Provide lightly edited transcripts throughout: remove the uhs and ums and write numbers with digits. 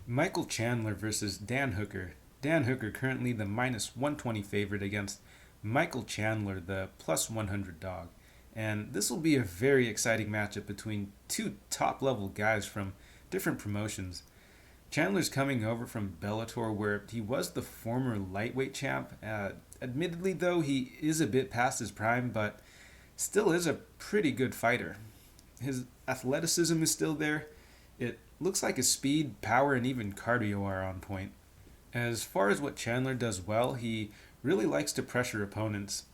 Michael Chandler versus Dan Hooker. Dan Hooker currently the minus 120 favorite against Michael Chandler, the plus 100 dog. And this will be a very exciting matchup between two top level guys from different promotions. Chandler's coming over from Bellator, where he was the former lightweight champ. Admittedly, though, he is a bit past his prime, but still is a pretty good fighter. His athleticism is still there. It looks like his speed, power, and even cardio are on point. As far as what Chandler does well, he really likes to pressure opponents.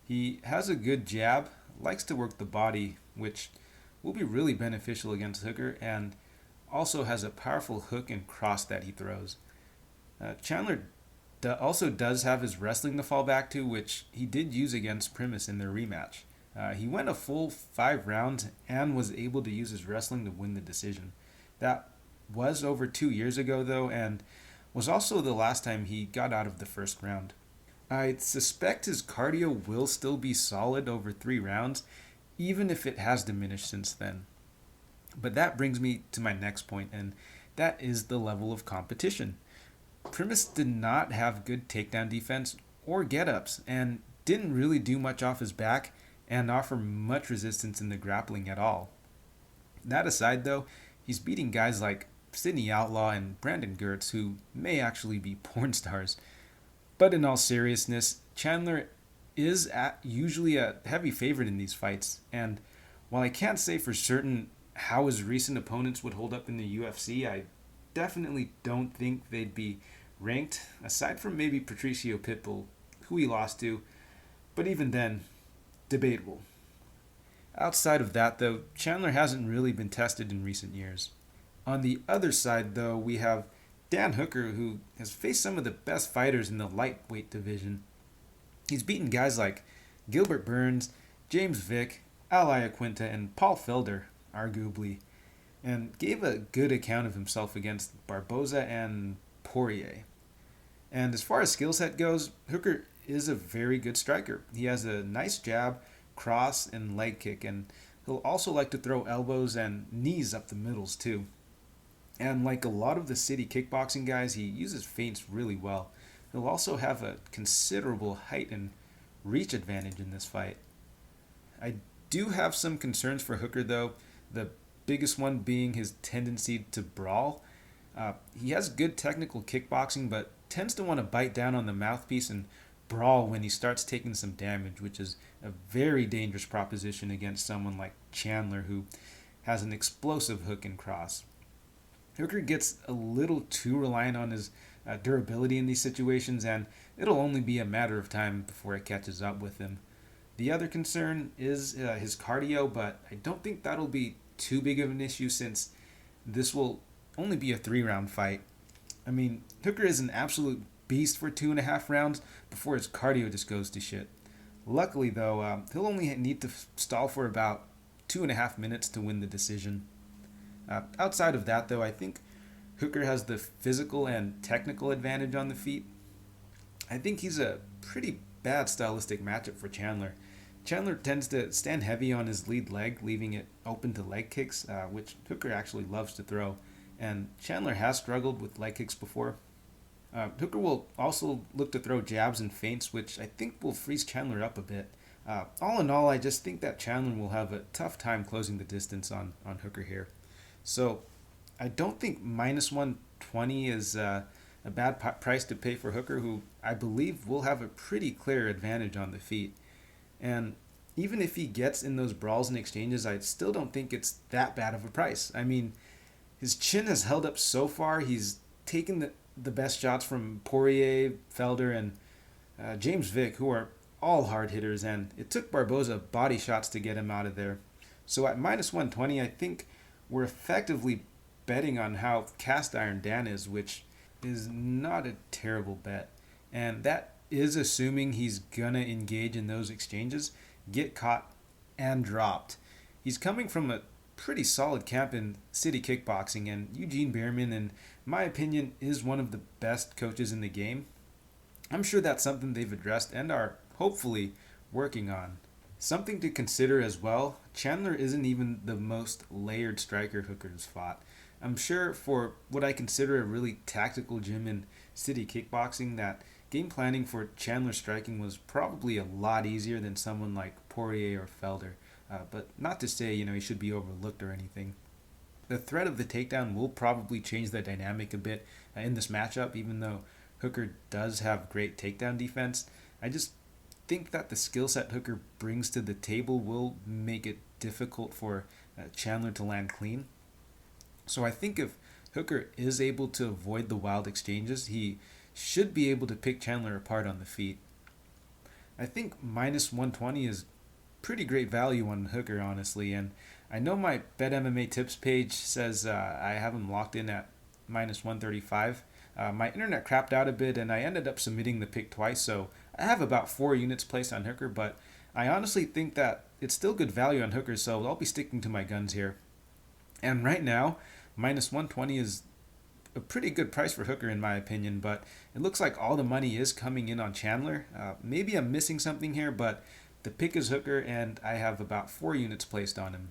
He has a good jab, likes to work the body, which will be really beneficial against Hooker, and also has a powerful hook and cross that he throws. Chandler also does have his wrestling to fall back to, which he did use against Primus in their rematch. He went a full 5 rounds and was able to use his wrestling to win the decision. That was over 2 years ago, though, and was also the last time he got out of the first round. I suspect his cardio will still be solid over 3 rounds, even if it has diminished since then. But that brings me to my next point, and that is the level of competition. Primus did not have good takedown defense or get ups, and didn't really do much off his back and offer much resistance in the grappling at all. That aside, though, he's beating guys like Sidney Outlaw and Brandon Gertz, who may actually be porn stars. But in all seriousness, Chandler is usually a heavy favorite in these fights, and while I can't say for certain how his recent opponents would hold up in the UFC, I definitely don't think they'd be ranked, aside from maybe Patricio Pitbull, who he lost to, but even then, debatable. Outside of that, though, Chandler hasn't really been tested in recent years. On the other side, though, we have Dan Hooker, who has faced some of the best fighters in the lightweight division. He's beaten guys like Gilbert Burns, James Vick, Al Iaquinta, and Paul Felder, arguably, and gave a good account of himself against Barboza and Poirier. And as far as skill set goes, Hooker is a very good striker. He has a nice jab, cross, and leg kick, and he'll also like to throw elbows and knees up the middles too. And like a lot of the city kickboxing guys, he uses feints really well. He'll also have a considerable height and reach advantage in this fight. I do have some concerns for Hooker, though, the biggest one being his tendency to brawl. He has good technical kickboxing, but tends to want to bite down on the mouthpiece and brawl when he starts taking some damage, which is a very dangerous proposition against someone like Chandler, who has an explosive hook and cross. Hooker gets a little too reliant on his durability in these situations, and it'll only be a matter of time before it catches up with him. The other concern is his cardio, but I don't think that'll be too big of an issue since this will only be a 3 round fight. I mean, Hooker is an absolute beast for 2.5 rounds before his cardio just goes to shit. Luckily, though, he'll only need to stall for about 2.5 minutes to win the decision. Outside of that, though, I think Hooker has the physical and technical advantage on the feet. I think he's a pretty bad stylistic matchup for Chandler. Chandler tends to stand heavy on his lead leg, leaving it open to leg kicks, which Hooker actually loves to throw. And Chandler has struggled with leg kicks before. Hooker will also look to throw jabs and feints, which I think will freeze Chandler up a bit. All in all, I just think that Chandler will have a tough time closing the distance on Hooker here. So I don't think minus 120 is a bad price to pay for Hooker, who I believe will have a pretty clear advantage on the feet. And even if he gets in those brawls and exchanges, I still don't think it's that bad of a price. I mean, his chin has held up so far. He's taken the best shots from Poirier, Felder, and James Vick, who are all hard hitters, and it took Barboza body shots to get him out of there. So at minus 120, I think we're effectively betting on how cast iron Dan is, which is not a terrible bet. And that is assuming he's gonna engage in those exchanges, get caught, and dropped. He's coming from a pretty solid camp in city kickboxing, and Eugene Behrman, in my opinion, is one of the best coaches in the game. I'm sure that's something they've addressed and are hopefully working on. Something to consider as well, Chandler isn't even the most layered striker Hooker's fought. I'm sure for what I consider a really tactical gym in city kickboxing, that game planning for Chandler striking was probably a lot easier than someone like Poirier or Felder. But not to say, he should be overlooked or anything. The threat of the takedown will probably change the dynamic a bit in this matchup, even though Hooker does have great takedown defense. I just think that the skill set Hooker brings to the table will make it difficult for Chandler to land clean. So I think if Hooker is able to avoid the wild exchanges, he should be able to pick Chandler apart on the feet. I think minus 120 is pretty great value on Hooker, honestly. And I know my BetMMA tips page says I have him locked in at minus 135. My internet crapped out a bit, and I ended up submitting the pick twice, so I have about 4 units placed on Hooker. But I honestly think that it's still good value on Hooker, so I'll be sticking to my guns here. And right now, minus 120 is a pretty good price for Hooker in my opinion, but it looks like all the money is coming in on Chandler. Maybe I'm missing something here, but the pick is Hooker, and I have about 4 units placed on him.